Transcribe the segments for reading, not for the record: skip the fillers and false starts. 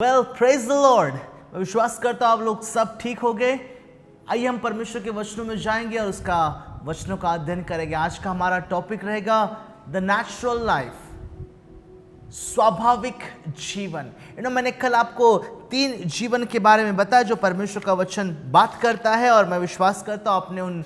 Praise the Lord. मैं विश्वास करता हूँ आप लोग सब ठीक हो गए। आइए हम परमेश्वर के वचनों में जाएंगे और उसका वचनों का अध्ययन करेंगे। आज का हमारा टॉपिक रहेगा द नेचुरल लाइफ, स्वाभाविक जीवन। मैंने कल आपको 3 जीवन के बारे में बताया जो परमेश्वर का वचन बात करता है, और मैं विश्वास करता हूँ आपने उन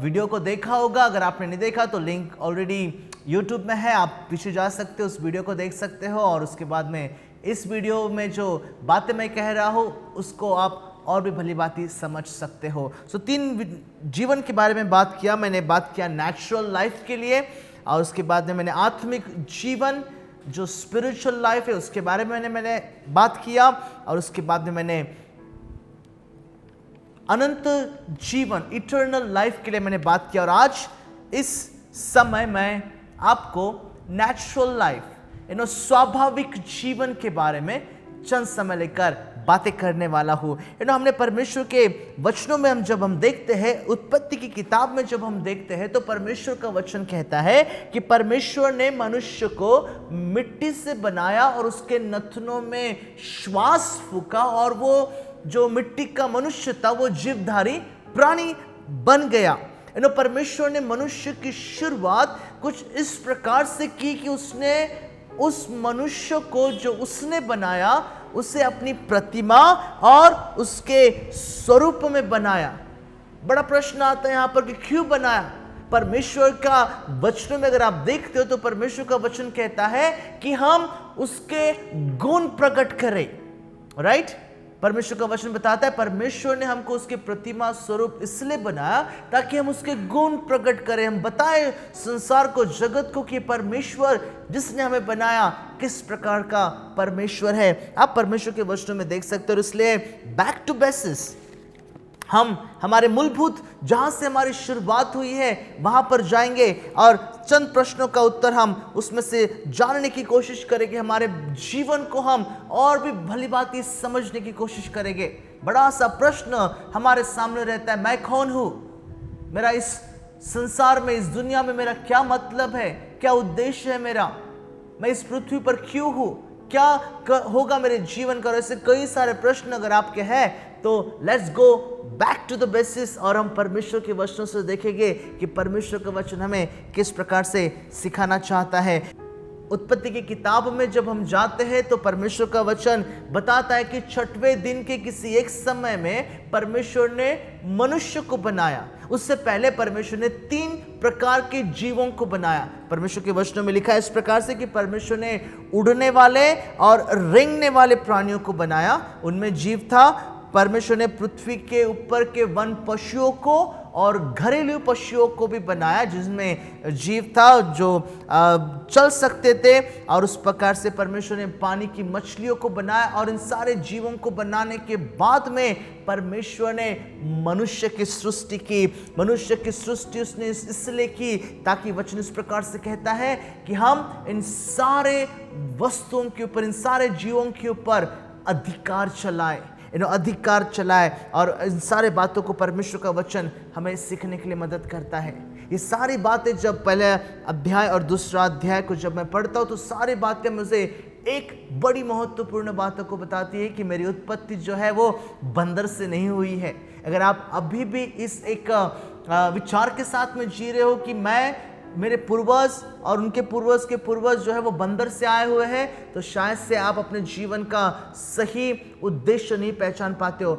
वीडियो को देखा होगा। अगर आपने नहीं देखा तो लिंक ऑलरेडी यूट्यूब में है, आप पीछे जा सकते हो, उस वीडियो को देख सकते हो, और उसके बाद में इस वीडियो में जो बातें मैं कह रहा हूँ उसको आप और भी भली बातें समझ सकते हो। 3 जीवन के बारे में बात किया। मैंने बात किया नेचुरल लाइफ के लिए, और उसके बाद में मैंने आत्मिक जीवन जो स्पिरिचुअल लाइफ है उसके बारे में मैंने बात किया, और उसके बाद में मैंने अनंत जीवन इटर्नल लाइफ के लिए मैंने बात किया। और आज इस समय मैं आपको नेचुरल लाइफ स्वाभाविक जीवन के बारे में चंद समय लेकर बातें करने वाला हूँ। हमने परमेश्वर के वचनों में जब हम देखते हैं, उत्पत्ति की किताब में जब हम देखते हैं, तो परमेश्वर का वचन कहता है कि परमेश्वर ने मनुष्य को मिट्टी से बनाया और उसके नथनों में श्वास फूका, और वो जो मिट्टी का मनुष्य था वो जीवधारी प्राणी बन गया। परमेश्वर ने मनुष्य की शुरुआत कुछ इस प्रकार से की कि उसने उस मनुष्य को जो उसने बनाया उसे अपनी प्रतिमा और उसके स्वरूप में बनाया। बड़ा प्रश्न आता है यहाँ पर कि क्यों बनाया। परमेश्वर का वचन में अगर आप देखते हो तो परमेश्वर का वचन कहता है कि हम उसके गुण प्रकट करें। राइट, परमेश्वर का वचन बताता है परमेश्वर ने हमको उसके प्रतिमा स्वरूप इसलिए बनाया ताकि हम उसके गुण प्रकट करें। हम बताएं संसार को, जगत को कि परमेश्वर जिसने हमें बनाया किस प्रकार का परमेश्वर है। आप परमेश्वर के वचनों में देख सकते हो। इसलिए बैक टू बेसिस, हम हमारे मूलभूत जहां से हमारी शुरुआत हुई है वहां पर जाएंगे, और चंद प्रश्नों का उत्तर हम उसमें से जानने की कोशिश करेंगे। हमारे जीवन को हम और भी भली बात समझने की कोशिश करेंगे। बड़ा सा प्रश्न हमारे सामने रहता है, मैं कौन हूं, मेरा इस संसार में, इस दुनिया में मेरा क्या मतलब है, क्या उद्देश्य है मेरा, मैं इस पृथ्वी पर क्यों हूं, क्या होगा मेरे जीवन का। ऐसे कई सारे प्रश्न अगर आपके हैं तो let's go back to the basis, और हम परमेश्वर के वचनों से देखेंगे कि परमेश्वर का वचन हमें किस प्रकार से सिखाना चाहता है। उत्पत्ति की किताब में जब हम जाते हैं तो परमेश्वर का वचन बताता है कि 6वें दिन के किसी एक समय में परमेश्वर ने मनुष्य को बनाया। उससे पहले परमेश्वर ने 3 प्रकार के जीवों को बनाया। परमेश्वर के वचनों में लिखा है इस प्रकार से कि परमेश्वर ने उड़ने वाले और रेंगने वाले प्राणियों को बनाया, उनमें जीव था। परमेश्वर ने पृथ्वी के ऊपर के वन पशुओं को और घरेलू पशुओं को भी बनाया, जिसमें जीव था जो चल सकते थे, और उस प्रकार से परमेश्वर ने पानी की मछलियों को बनाया। और इन सारे जीवों को बनाने के बाद में परमेश्वर ने मनुष्य की सृष्टि की। मनुष्य की सृष्टि उसने इसलिए की ताकि वचन इस प्रकार से कहता है कि हम इन सारे वस्तुओं के ऊपर, इन सारे जीवों के ऊपर अधिकार चलाए, और इन सारे बातों को परमेश्वर का वचन हमें सीखने के लिए मदद करता है। ये सारी बातें जब पहले अध्याय और दूसरा अध्याय को जब मैं पढ़ता हूँ तो सारी बातें मुझे एक बड़ी महत्वपूर्ण बातों को बताती है कि मेरी उत्पत्ति जो है वो बंदर से नहीं हुई है। अगर आप अभी भी इस एक विचार के साथ में जी रहे हो कि मेरे पूर्वज और उनके पूर्वज के पूर्वज जो है वो बंदर से आए हुए हैं, तो शायद से आप अपने जीवन का सही उद्देश्य नहीं पहचान पाते हो।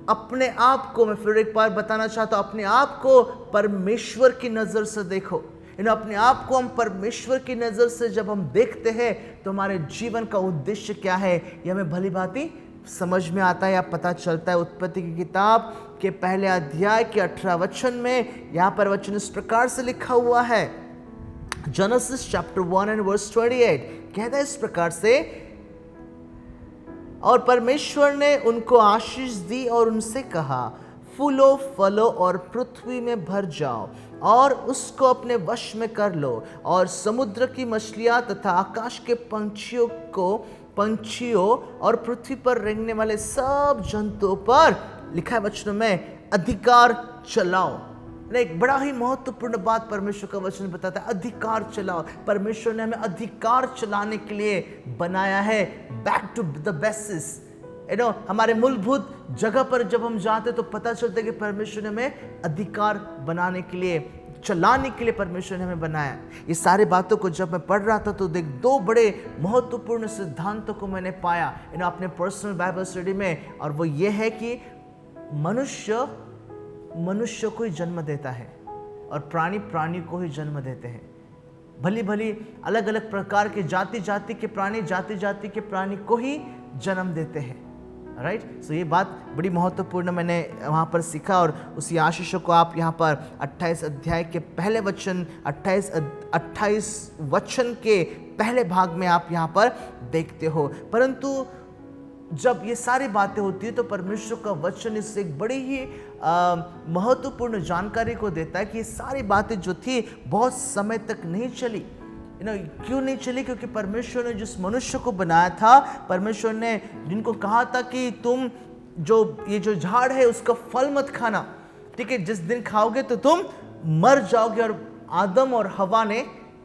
अपने आप को, मैं फिर एक बार बताना चाहता हूँ, अपने आप को परमेश्वर की नज़र से देखो। अपने आप को हम परमेश्वर की नज़र से जब हम देखते हैं तो हमारे जीवन का उद्देश्य क्या है ये हमें भली भांति समझ में आता है या पता चलता है। उत्पत्ति की किताब के पहले अध्याय के 18 वचन में यहाँ पर वचन इस प्रकार से लिखा हुआ है। Genesis chapter 1 and verse 28 कहता है इस प्रकार से, और परमेश्वर ने उनको आशीष दी और उनसे कहा, फूलो फलो और पृथ्वी में भर जाओ और उसको अपने वश में कर लो, और समुद्र की मछलियां तथा आकाश के पंछियों और पृथ्वी पर रेंगने वाले सब जंतुओं पर, लिखा है वचनों में, अधिकार चलाओ। एक बड़ा ही महत्वपूर्ण बात परमेश्वर का वचन बताता है, अधिकार चलाओ। परमेश्वर ने हमें अधिकार चलाने के लिए बनाया है। बैक टू द बेसिस, हमारे मूलभूत जगह पर जब हम जाते तो पता चलता है कि परमेश्वर ने हमें अधिकार बनाने के लिए, चलाने के लिए परमेश्वर ने हमें बनाया। ये सारी बातों को जब मैं पढ़ रहा था तो देख, दो बड़े महत्वपूर्ण सिद्धांतों को मैंने पाया अपने पर्सनल बाइबल स्टडी में, और वो ये है कि मनुष्य को ही जन्म देता है और प्राणी को ही जन्म देते हैं। भली भली अलग अलग प्रकार के जाति जाति के प्राणी को ही जन्म देते हैं। राइट, सो ये बात बड़ी महत्वपूर्ण मैंने वहाँ पर सीखा, और उसी आशीषों को आप यहाँ पर 28 अध्याय के पहले वचन 28 वचन के पहले भाग में आप यहाँ पर देखते हो। परंतु जब ये सारी बातें होती है तो परमेश्वर का वचन इससे एक बड़ी ही महत्वपूर्ण जानकारी को देता है कि ये सारी बातें जो थी बहुत समय तक नहीं चली। क्यों नहीं चली? क्योंकि परमेश्वर ने जिस मनुष्य को बनाया था, परमेश्वर ने जिनको कहा था कि तुम ये जो झाड़ है उसका फल मत खाना, ठीक है, जिस दिन खाओगे तो तुम मर जाओगे। और आदम और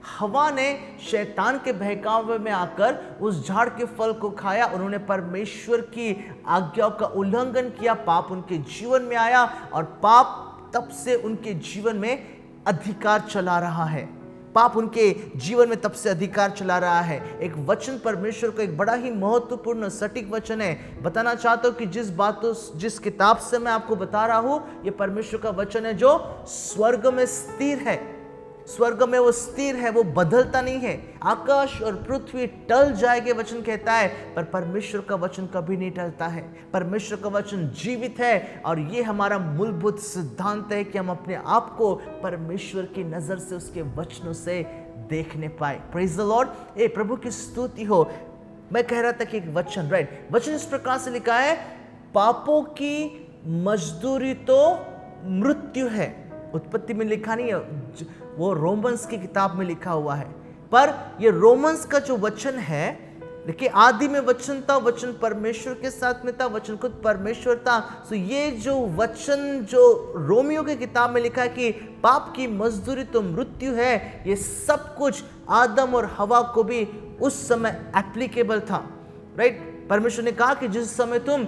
हवा ने शैतान के बहकावे में आकर उस झाड़ के फल को खाया। उन्होंने परमेश्वर की आज्ञाओं का उल्लंघन किया, पाप उनके जीवन में आया, और पाप तब से उनके जीवन में अधिकार चला रहा है। पाप उनके जीवन में तब से अधिकार चला रहा है। एक वचन परमेश्वर का एक बड़ा ही महत्वपूर्ण सटीक वचन है। बताना चाहता हूं कि जिस किताब से मैं आपको बता रहा हूं, ये परमेश्वर का वचन है जो स्वर्ग में स्थिर है। स्वर्ग में वो स्थिर है, वो बदलता नहीं है। आकाश और पृथ्वी टल जाएंगे वचन कहता है, पर परमेश्वर का वचन कभी नहीं टलता है। परमेश्वर का वचन जीवित है, और ये हमारा मूलभूत सिद्धांत है कि हम अपने आप को परमेश्वर की नजर से, उसके वचनों से देखने पाए। प्रेज द लॉर्ड, ए प्रभु की स्तुति हो। मैं कह रहा था कि एक वचन, राइट, वचन इस प्रकार से लिखा है, पापों की मजदूरी तो मृत्यु है। उत्पत्ति में लिखा नहीं है, वो रोमन्स की किताब में लिखा हुआ है। पर ये रोमन्स का जो वचन है, देखिए, आदि में वचन था, वचन परमेश्वर के साथ में था, वचन खुद परमेश्वर था। सो ये जो वचन जो रोमियो की किताब में लिखा है कि पाप की मजदूरी तो मृत्यु है, ये सब कुछ आदम और हवा को भी उस समय एप्लीकेबल था। राइट, परमेश्वर ने कहा कि जिस समय तुम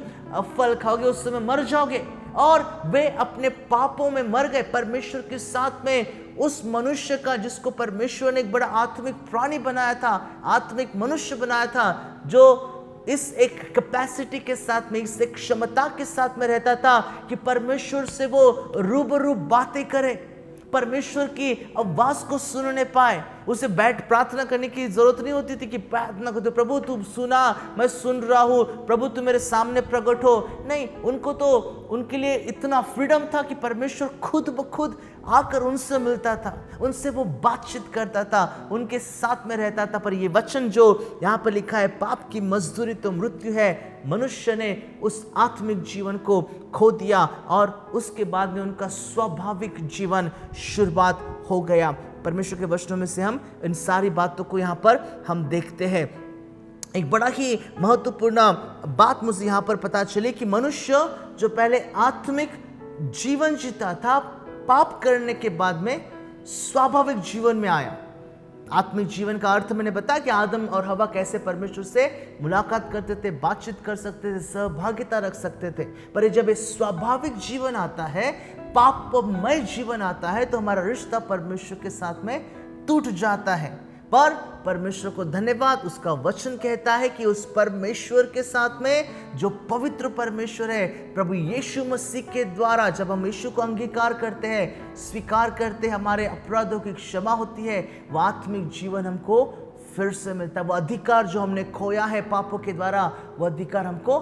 फल खाओगे उस समय मर जाओगे, और वे अपने पापों में मर गए। परमेश्वर के साथ में उस मनुष्य का, जिसको परमेश्वर ने एक बड़ा आत्मिक प्राणी बनाया था, आत्मिक मनुष्य बनाया था, जो इस एक कैपेसिटी के साथ में, इस एक क्षमता के साथ में रहता था कि परमेश्वर से वो रूबरू बातें करे, परमेश्वर की आवाज को सुनने पाए। उसे बैठ प्रार्थना करने की जरूरत नहीं होती थी कि प्रार्थना करते, प्रभु तू सुना, मैं सुन रहा हूं, प्रभु तू मेरे सामने प्रकट हो। नहीं, उनको तो उनके लिए इतना फ्रीडम था कि परमेश्वर खुद ब खुद आकर उनसे मिलता था, उनसे वो बातचीत करता था, उनके साथ में रहता था। पर ये वचन जो यहाँ पर लिखा है, पाप की मजदूरी तो मृत्यु है, मनुष्य ने उस आत्मिक जीवन को खो दिया, और उसके बाद में उनका स्वाभाविक जीवन शुरुआत हो गया। परमेश्वर के वचनों में से हम इन सारी बातों को यहाँ पर हम देखते हैं। एक बड़ा ही महत्वपूर्ण बात मुझे यहाँ पर पता चली कि मनुष्य जो पहले आत्मिक जीवन जीता था, पाप करने के बाद में स्वाभाविक जीवन में आया। आत्मिक जीवन का अर्थ मैंने बताया कि आदम और हवा कैसे परमेश्वर से मुलाकात करते थे, बातचीत कर सकते थे, सहभागिता रख सकते थे। पर जब ये स्वाभाविक जीवन आता है, पापमय जीवन आता है, तो हमारा रिश्ता परमेश्वर के साथ में टूट जाता है। पर परमेश्वर को धन्यवाद, उसका वचन कहता है कि उस परमेश्वर के साथ में जो पवित्र परमेश्वर है, प्रभु यीशु मसीह के द्वारा जब हम यीशु को अंगीकार करते हैं, स्वीकार करते हैं, हमारे अपराधों की क्षमा होती है, वो आत्मिक जीवन हमको फिर से मिलता है। वो अधिकार जो हमने खोया है पापों के द्वारा, वो अधिकार हमको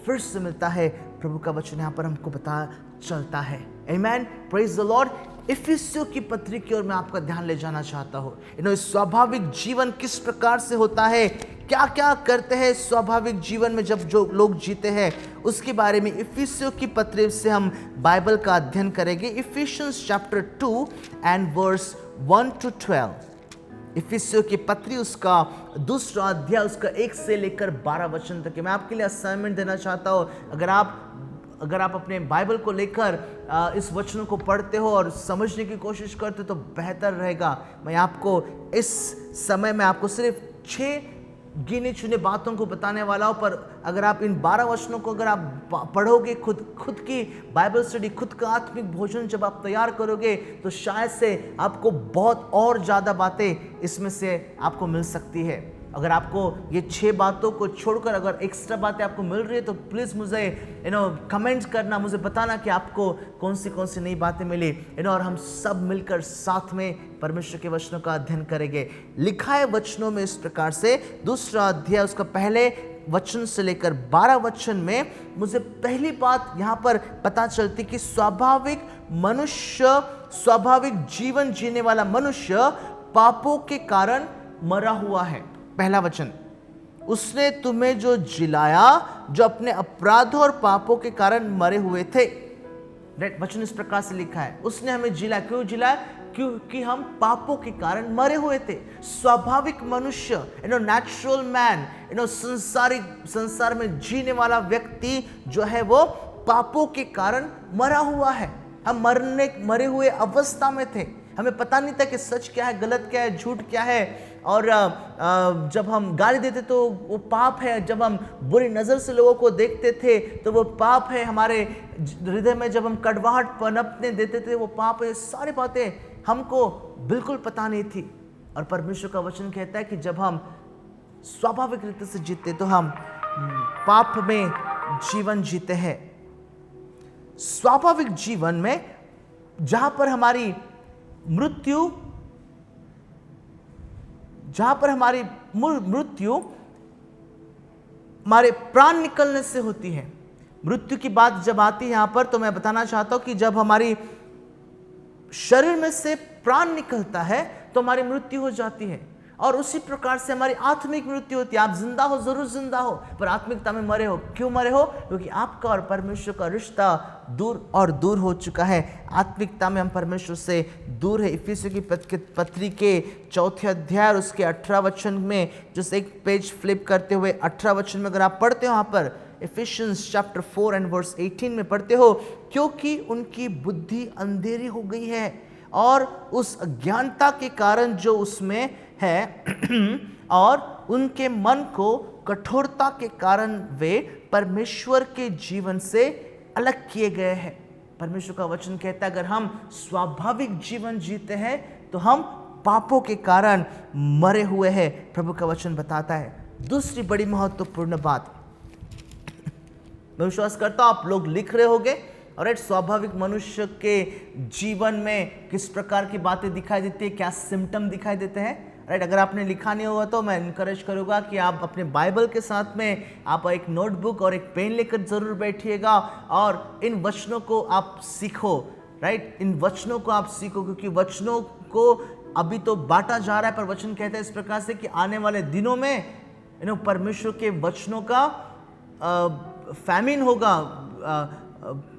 फिर से मिलता है। प्रभु का वचन यहाँ पर हमको पता चलता है। आमेन, प्रेज द लॉर्ड। इफिसियों की पत्री की ओर मैं आपका ध्यान ले जाना चाहता हूँ। स्वाभाविक जीवन किस प्रकार से होता है, क्या क्या करते हैं स्वाभाविक जीवन में जब जो लोग जीते हैं, उसके बारे में इफिसियों की पत्री से हम बाइबल का अध्ययन करेंगे। Ephesians chapter 2 and verse 1 to 12। इफिसियों की पत्री उसका दूसरा अध्याय, उसका 1 से लेकर 12 वचन तक। मैं आपके लिए असाइनमेंट देना चाहता हूँ। अगर आप अपने बाइबल को लेकर इस वचनों को पढ़ते हो और समझने की कोशिश करते हो तो बेहतर रहेगा। मैं आपको इस समय में आपको सिर्फ 6 गिने चुने बातों को बताने वाला हूं, पर अगर आप इन 12 वचनों को अगर आप पढ़ोगे, खुद की बाइबल स्टडी, खुद का आत्मिक भोजन जब आप तैयार करोगे तो शायद से आपको बहुत और ज़्यादा बातें इसमें से आपको मिल सकती है। अगर आपको ये 6 बातों को छोड़कर अगर एक्स्ट्रा बातें आपको मिल रही है तो प्लीज़ मुझे कमेंट करना, मुझे बताना कि आपको कौन सी नई बातें मिली, और हम सब मिलकर साथ में परमेश्वर के वचनों का अध्ययन करेंगे। लिखा है वचनों में इस प्रकार से, 2 अध्याय उसका पहले वचन से लेकर 12 वचन में मुझे पहली बात यहाँ पर पता चलती कि स्वाभाविक जीवन जीने वाला मनुष्य पापों के कारण मरा हुआ है। पहला वचन, उसने तुम्हें जो जिलाया जो अपने अपराधों और पापों के कारण मरे हुए थे। वचन इस प्रकार से लिखा है, उसने हमें जिलाया। क्यों जिलाया? क्योंकि हम पापों के कारण मरे हुए थे। स्वाभाविक मनुष्य, नेचुरल मैन, संसार में जीने वाला व्यक्ति जो है वो पापों के कारण मरा हुआ है। हम मरे हुए अवस्था में थे। हमें पता नहीं था कि सच क्या है, गलत क्या है, झूठ क्या है। और जब हम गाली देते तो वो पाप है, जब हम बुरी नज़र से लोगों को देखते थे तो वो पाप है, हमारे हृदय में जब हम कड़वाहट पनपने देते थे वो पाप है। सारी बातें हमको बिल्कुल पता नहीं थी। और परमेश्वर का वचन कहता है कि जब हम स्वाभाविक रीति से जीते तो हम पाप में जीवन जीते हैं। स्वाभाविक जीवन में जहां पर हमारी मृत्यु हमारे प्राण निकलने से होती है। मृत्यु की बात जब आती है यहां पर, तो मैं बताना चाहता हूं कि जब हमारी शरीर में से प्राण निकलता है तो हमारी मृत्यु हो जाती है। और उसी प्रकार से हमारी आत्मिक मृत्यु होती है। आप जिंदा हो, जरूर जिंदा हो, पर आत्मिकता में मरे हो। क्यों मरे हो? क्योंकि आपका और परमेश्वर का रिश्ता दूर और दूर हो चुका है। आत्मिकता में हम परमेश्वर से दूर है। इफिसियों की पत्री के 4 अध्याय और उसके 18 वचन में, जो एक पेज फ्लिप करते हुए 18 वचन में अगर आप पढ़ते हो, यहाँ पर इफिशियंस चैप्टर 4 एंड वर्स 18 में पढ़ते हो, क्योंकि उनकी बुद्धि अंधेरी हो गई है और उस अज्ञानता के कारण जो उसमें है और उनके मन को कठोरता के कारण वे परमेश्वर के जीवन से अलग किए गए हैं। परमेश्वर का वचन कहता है अगर हम स्वाभाविक जीवन जीते हैं तो हम पापों के कारण मरे हुए हैं, प्रभु का वचन बताता है। दूसरी बड़ी महत्वपूर्ण बात, मैं विश्वास करता हूं आप लोग लिख रहे होंगे। और स्वाभाविक मनुष्य के जीवन में किस प्रकार की बातें दिखाई देती है, क्या सिम्टम दिखाई देते हैं। राइट, अगर आपने लिखा नहीं होगा तो मैं इनकरेज करूँगा कि आप अपने बाइबल के साथ में आप एक नोटबुक और एक पेन लेकर जरूर बैठिएगा और इन वचनों को आप सीखो। राइट, इन वचनों को आप सीखो, क्योंकि वचनों को अभी तो बांटा जा रहा है, पर वचन कहते हैं इस प्रकार से कि आने वाले दिनों में परमेश्वर के वचनों का फैमिन होगा।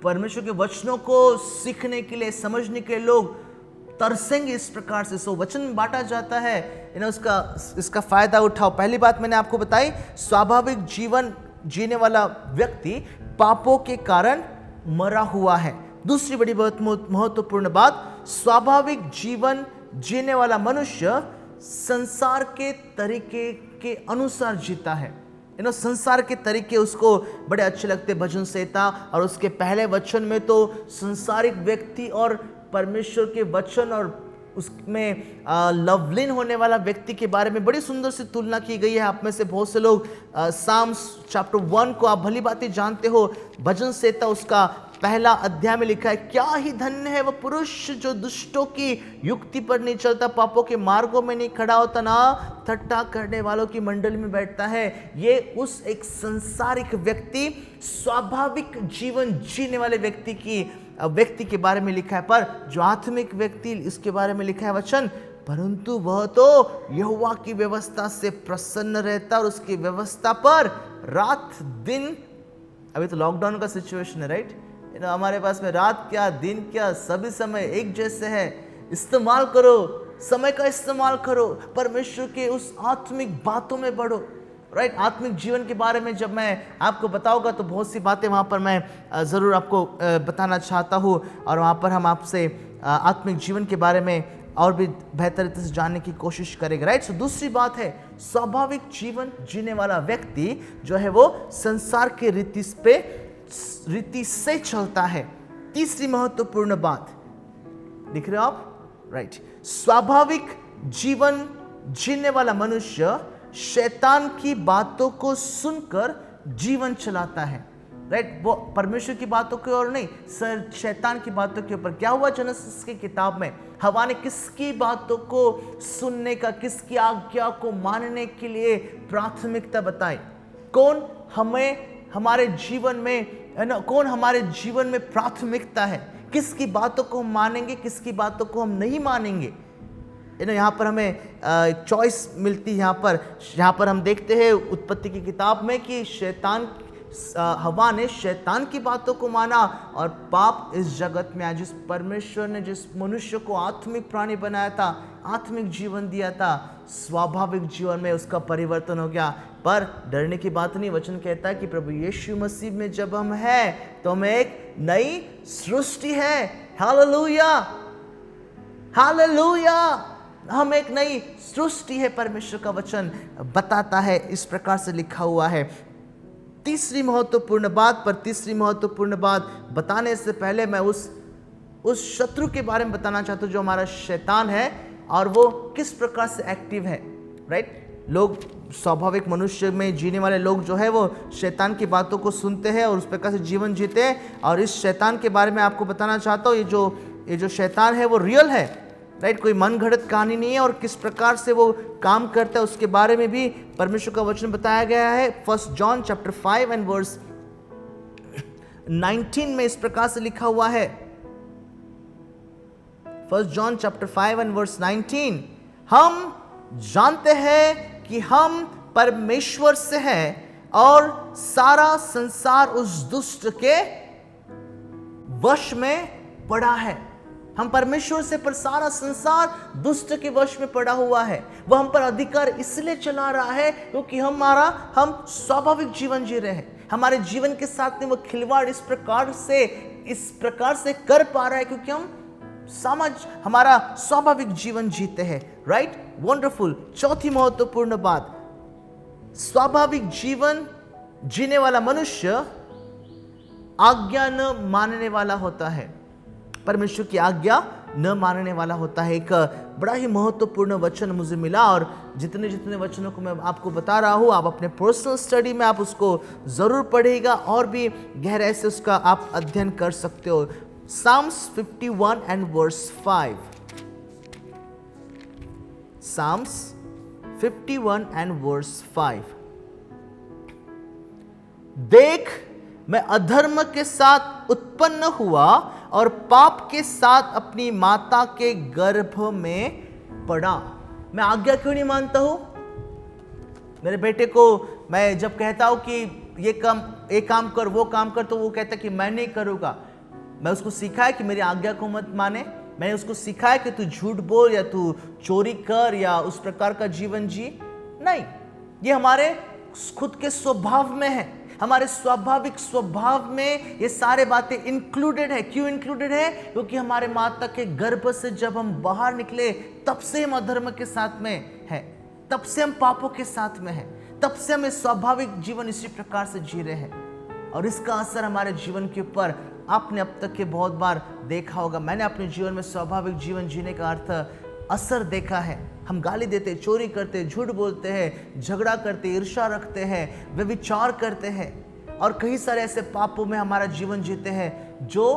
परमेश्वर के वचनों को सीखने के लिए, समझने के लिए लोग तरसेंगे इस प्रकार से। सो वचन बांटा जाता है, इसका फायदा उठाओ। पहली बात मैंने आपको बताई, स्वाभाविक जीवन जीने वाला व्यक्ति पापों के कारण मरा हुआ है। दूसरी बड़ी बहुत महत्वपूर्ण बात, स्वाभाविक जीवन जीने वाला मनुष्य संसार के तरीके के अनुसार जीता है। संसार के तरीके उसको बड़े अच्छे लगते। भजन संहिता और उसके पहले वचन में तो संसारिक व्यक्ति और परमेश्वर के वचन और उसमें लवलीन होने वाला व्यक्ति के बारे में बड़ी सुंदर सी तुलना की गई है। आप में से बहुत से लोग साम्स चैप्टर 1 को आप भली बातें जानते हो। भजन संहिता उसका पहला अध्याय में लिखा है, क्या ही धन्य है वह पुरुष जो दुष्टों की युक्ति पर नहीं चलता, पापों के मार्गों में नहीं खड़ा होता, ना ठट्ठा करने वालों की मंडली में बैठता है। ये उस एक संसारिक व्यक्ति, स्वाभाविक जीवन जीने वाले व्यक्ति के बारे में लिखा है। पर जो आत्मिक व्यक्ति, इसके बारे में लिखा है वचन, परंतु वह तो यहोवा की व्यवस्था से प्रसन्न रहता और उसकी व्यवस्था पर रात दिन। अभी तो लॉकडाउन का सिचुएशन है, राइट। हमारे पास में रात क्या दिन क्या सभी समय एक जैसे है। इस्तेमाल करो, समय का इस्तेमाल करो, परमेश्वर के उस आत्मिक बातों में बढ़ो। राइट। आत्मिक जीवन के बारे में जब मैं आपको बताऊंगा तो बहुत सी बातें वहाँ पर मैं ज़रूर आपको बताना चाहता हूँ, और वहाँ पर हम आपसे आत्मिक जीवन के बारे में और भी बेहतर तरीके से जानने की कोशिश करेंगे, राइट। सो दूसरी बात है, स्वाभाविक जीवन जीने वाला व्यक्ति जो है वो संसार के रीति से चलता है। तीसरी महत्वपूर्ण बात लिख रहे हो आप, राइट। स्वाभाविक जीवन जीने वाला मनुष्य शैतान की बातों को सुनकर जीवन चलाता है, राइट। वो परमेश्वर की बातों की ओर नहीं, सर शैतान की बातों के ऊपर। क्या हुआ जेनेसिस की किताब में, हवा ने किसकी बातों को सुनने का, किसकी आज्ञा को मानने के लिए प्राथमिकता बताई? कौन हमें हमारे जीवन में कौन हमारे जीवन में प्राथमिकता है? किसकी बातों को हम मानेंगे, किसकी बातों को हम नहीं मानेंगे? यहाँ पर हमें एक चॉइस मिलती है। यहाँ पर हम देखते हैं उत्पत्ति की किताब में कि हवा ने शैतान की बातों को माना और पाप इस जगत में आया। जिस परमेश्वर ने जिस मनुष्य को आत्मिक प्राणी बनाया था, आत्मिक जीवन दिया था, स्वाभाविक जीवन में उसका परिवर्तन हो गया। पर डरने की बात नहीं, वचन कहता है कि प्रभु यीशु मसीह में जब हम हैं तो हमें एक नई सृष्टि है। हालेलुया, हालेलुया, हम एक नई सृष्टि है, परमेश्वर का वचन बताता है। इस प्रकार से लिखा हुआ है। तीसरी महत्वपूर्ण बात बताने से पहले मैं उस शत्रु के बारे में बताना चाहता हूं जो हमारा शैतान है और वो किस प्रकार से एक्टिव है, राइट। लोग, स्वाभाविक मनुष्य में जीने वाले लोग जो है वो शैतान की बातों को सुनते हैं और उस प्रकार से जीवन जीते हैं। और इस शैतान के बारे में आपको बताना चाहता हूँ, ये जो शैतान है वो रियल है, राइट। कोई मन घड़त कहानी नहीं है। और किस प्रकार से वो काम करता है उसके बारे में भी परमेश्वर का वचन बताया गया है। 1 जॉन चैप्टर 5 एंड वर्स 19 में इस प्रकार से लिखा हुआ है। 1 जॉन चैप्टर 5 एंड वर्स 19, हम जानते हैं कि हम परमेश्वर से हैं और सारा संसार उस दुष्ट के वश में पड़ा है। हम परमेश्वर से, पर सारा संसार दुष्ट के वश में पड़ा हुआ है। वह हम पर अधिकार इसलिए चला रहा है क्योंकि हम स्वाभाविक जीवन जी रहे हैं। हमारे जीवन के साथ में वो खिलवाड़ इस प्रकार से कर पा रहा है क्योंकि हमारा स्वाभाविक जीवन जीते हैं, राइट। वंडरफुल। चौथी महत्वपूर्ण बात, स्वाभाविक जीवन जीने वाला मनुष्य आज्ञा न मानने वाला होता है। परमेश्वर की आज्ञा न मानने वाला होता है। एक बड़ा ही महत्वपूर्ण वचन मुझे मिला और जितने वचनों को मैं आपको बता रहा हूँ, आप अपने पर्सनल स्टडी में आप उसको जरूर पढ़िएगा और भी गहराई से उसका आप अध्ययन कर सकते हो। Psalms 51 and verse 5. Psalms 51 and verse 5. देख, मैं अधर्म के साथ उत्पन्न हुआ और पाप के साथ अपनी माता के गर्भ में पड़ा। मैं आज्ञा क्यों नहीं मानता हूं? मेरे बेटे को मैं जब कहता हूं कि ये काम कर, वो काम कर, तो वो कहता है कि मैं नहीं करूंगा। मैं उसको सिखाया कि मेरी आज्ञा को मत माने। मैंने उसको सिखाया कि तू झूठ बोल या तू चोरी कर या उस प्रकार का जीवन जी नहीं। ये हमारे खुद के स्वभाव में है। हमारे स्वाभाविक स्वभाव में ये सारे बातें इंक्लूडेड है। क्यों इंक्लूडेड है? क्योंकि हमारे माता के गर्भ से जब हम बाहर निकले तब से हम अधर्म के साथ में है, तब से हम पापों के साथ में है, तब से हम स्वाभाविक जीवन इसी प्रकार से जी रहे हैं। और इसका असर हमारे जीवन के ऊपर आपने अब तक के बहुत बार देखा होगा। मैंने अपने जीवन में स्वाभाविक जीवन जीने का असर देखा है। हम गाली देते, चोरी करते, झूठ बोलते हैं, झगड़ा करते, ईर्ष्या रखते हैं, व्यभिचार करते हैं और कई सारे ऐसे पापों में हमारा जीवन जीते हैं जो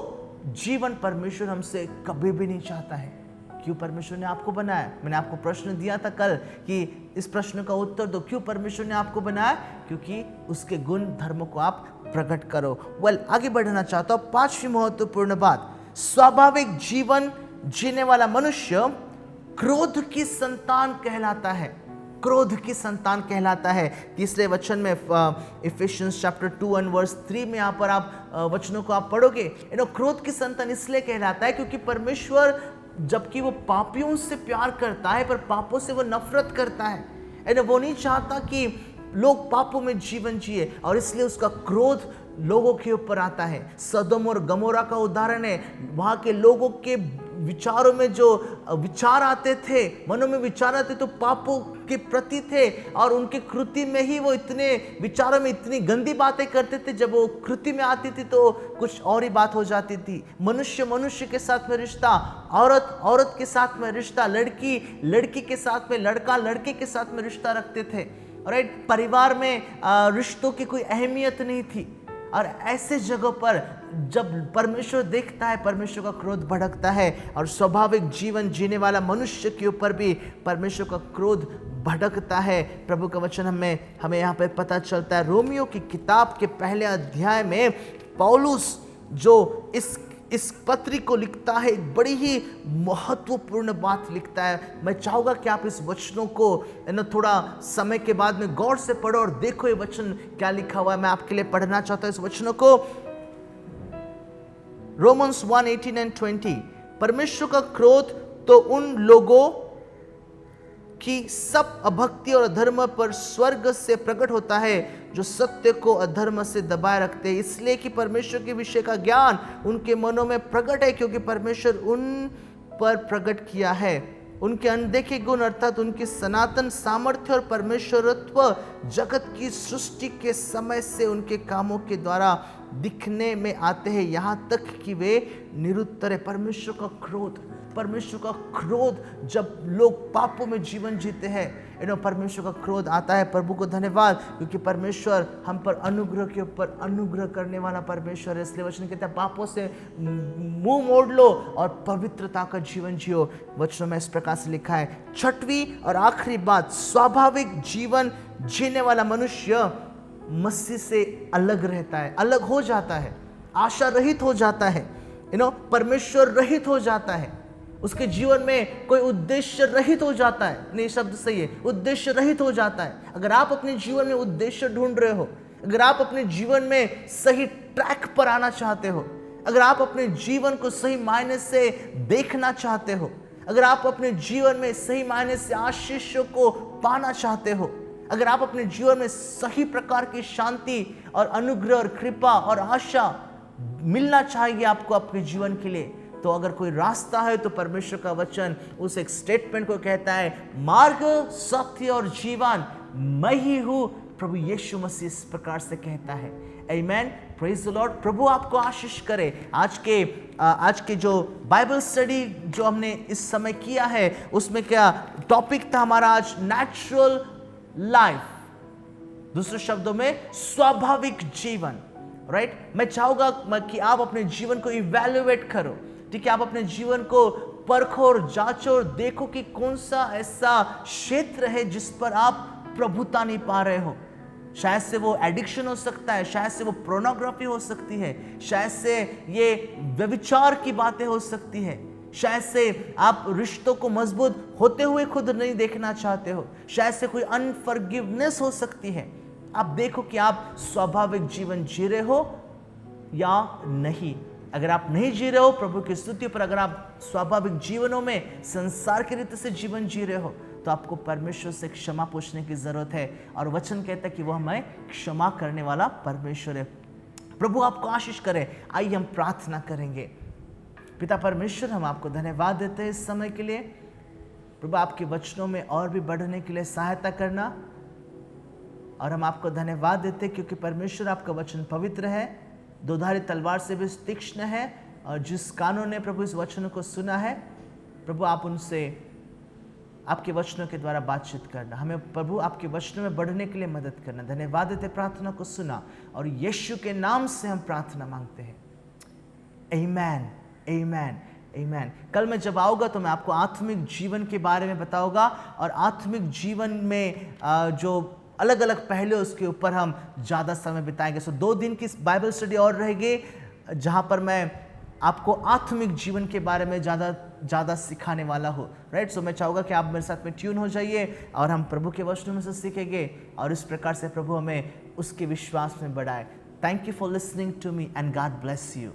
जीवन परमेश्वर हमसे कभी भी नहीं चाहता है। क्यों परमेश्वर ने आपको बनाया? मैंने आपको प्रश्न दिया था कल कि इस प्रश्न का उत्तर दो। क्यों परमेश्वर ने आपको बनाया? क्योंकि उसके गुण धर्म को आप प्रकट करो। आगे बढ़ना चाहता हूं। पांचवी महत्वपूर्ण बात, स्वाभाविक जीवन जीने वाला मनुष्य क्रोध की संतान कहलाता है। क्रोध की संतान कहलाता है। तीसरे वचन में इफिशियंस चैप्टर 2 एंड वर्स 3 में यहाँ पर आप वचनों को आप पढ़ोगे। क्रोध की संतान इसलिए कहलाता है क्योंकि परमेश्वर जबकि वो पापियों से प्यार करता है पर पापों से वो नफरत करता है। वो नहीं चाहता कि लोग पापों में जीवन जिए और इसलिए उसका क्रोध लोगों के ऊपर आता है। सदोम और गमोरा का उदाहरण है। वहां के लोगों के विचारों में जो विचार आते थे, मनों में विचार आते तो पापों के प्रति थे और उनके कृति में ही वो इतने विचारों में इतनी गंदी बातें करते थे। जब वो कृति में आती थी तो कुछ और ही बात हो जाती थी। मनुष्य मनुष्य के साथ में रिश्ता, औरत औरत के साथ में रिश्ता, लड़की लड़की के साथ में, लड़का लड़के के साथ में रिश्ता रखते थे। राइट, परिवार में रिश्तों की कोई अहमियत नहीं थी। और ऐसे जगहों पर जब परमेश्वर देखता है, परमेश्वर का क्रोध भड़कता है और स्वाभाविक जीवन जीने वाला मनुष्य के ऊपर भी परमेश्वर का क्रोध भड़कता है। प्रभु का वचन हमें यहाँ पर पता चलता है। रोमियो की किताब के पहले अध्याय में पौलुस जो इस पत्री को लिखता है, एक बड़ी ही महत्वपूर्ण बात लिखता है। मैं चाहूँगा कि आप इस वचनों को थोड़ा समय के बाद में गौर से पढ़ो और देखो ये वचन क्या लिखा हुआ है। मैं आपके लिए पढ़ना चाहता हूँ इस वचनों को। Romans 1:18 and 20। परमेश्वर का क्रोध तो उन लोगों की सब अभक्ति और अधर्म पर स्वर्ग से प्रकट होता है जो सत्य को अधर्म से दबाए रखते हैं, इसलिए कि परमेश्वर के विषय का ज्ञान उनके मनों में प्रकट है, क्योंकि परमेश्वर उन पर प्रकट किया है। उनके अनदेखे गुण अर्थात उनकी सनातन सामर्थ्य और परमेश्वरत्व जगत की सृष्टि के समय से उनके कामों के द्वारा दिखने में आते हैं, यहाँ तक कि वे निरुत्तर है। परमेश्वर का क्रोध जब लोग पापों में जीवन जीते हैं, परमेश्वर का क्रोध आता है। प्रभु को धन्यवाद, क्योंकि परमेश्वर हम पर अनुग्रह के ऊपर अनुग्रह करने वाला परमेश्वर है। इसलिए वचन कहता है पापों से मुंह मोड़ लो और पवित्रता का जीवन जियो। वचनों में इस प्रकार से लिखा है। छठवीं और आखिरी बात, स्वाभाविक जीवन जीने वाला मनुष्य मसीह से अलग रहता है, अलग हो जाता है, आशा रहित हो जाता है, परमेश्वर रहित हो जाता है। उसके जीवन में कोई उद्देश्य रहित हो जाता है। नहीं, शब्द सही है, उद्देश्य रहित हो जाता है। अगर आप अपने जीवन में उद्देश्य ढूंढ रहे हो, अगर आप अपने जीवन में सही ट्रैक पर आना चाहते हो, अगर आप अपने जीवन को सही मायने से देखना चाहते हो, अगर आप अपने जीवन में सही मायने से आशीषों को पाना चाहते हो, अगर आप अपने जीवन में सही प्रकार की शांति और अनुग्रह और कृपा और आशा मिलना चाहिए आपको अपने जीवन के लिए, तो अगर कोई रास्ता है तो परमेश्वर का वचन उस एक स्टेटमेंट को कहता है, मार्ग सत्य और जीवन मैं ही हूं। प्रभु यीशु मसीह इस प्रकार से कहता है। आमेन, प्रेज द लॉर्ड। प्रभु आपको आशीष करे। आज के जो बाइबल स्टडी जो हमने इस समय किया है, उसमें क्या टॉपिक था हमारा आज? नेचुरल लाइफ, दूसरे शब्दों में स्वाभाविक जीवन। राइट, मैं चाहूंगा कि आप अपने जीवन को इवैल्यूएट करो। ठीक है, आप अपने जीवन को परखो और जांचो और देखो कि कौन सा ऐसा क्षेत्र है जिस पर आप प्रभुता नहीं पा रहे हो। शायद से वो एडिक्शन हो सकता है, शायद से वो पोर्नोग्राफी हो सकती है, शायद से ये व्यभिचार की बातें हो सकती है, शायद से आप रिश्तों को मजबूत होते हुए खुद नहीं देखना चाहते हो, शायद से कोई अनफॉरगिवनेस हो सकती है। आप देखो कि आप स्वाभाविक जीवन जी रहे हो या नहीं। अगर आप नहीं जी रहे हो प्रभु की स्तुति पर, अगर आप स्वाभाविक जीवनों में संसार के रीति से जीवन जी रहे हो, तो आपको परमेश्वर से क्षमा पूछने की जरूरत है। और वचन कहता है कि वह हमें क्षमा करने वाला परमेश्वर है। प्रभु आपको आशीष करे। आइए हम प्रार्थना करेंगे। पिता परमेश्वर, हम आपको धन्यवाद देते हैं इस समय के लिए। प्रभु आपके वचनों में और भी बढ़ने के लिए सहायता करना, और हम आपको धन्यवाद देते हैं क्योंकि परमेश्वर आपका वचन पवित्र है, दोधारी तलवार से भी तीक्ष्ण है, और जिस कानों ने प्रभु इस वचन को सुना है, प्रभु आप उनसे आपके वचनों के द्वारा बातचीत करना, हमें प्रभु आपके वचनों में बढ़ने के लिए मदद करना। धन्यवाद देते प्रार्थना को सुना, और यीशु के नाम से हम प्रार्थना मांगते हैं। आमीन, आमीन, आमीन। कल मैं जब आऊँगा तो मैं आपको आत्मिक जीवन के बारे में बताऊँगा, और आत्मिक जीवन में जो अलग अलग पहले उसके ऊपर हम ज़्यादा समय बिताएंगे। सो 2 दिन की बाइबल स्टडी और रहेगी, जहाँ पर मैं आपको आत्मिक जीवन के बारे में ज़्यादा सिखाने वाला हूँ। राइट, सो मैं चाहूँगा कि आप मेरे साथ में ट्यून हो जाइए, और हम प्रभु के वचनों में से सीखेंगे, और इस प्रकार से प्रभु हमें उसके विश्वास में बढ़ाए। Thank you for listening to me and God bless you.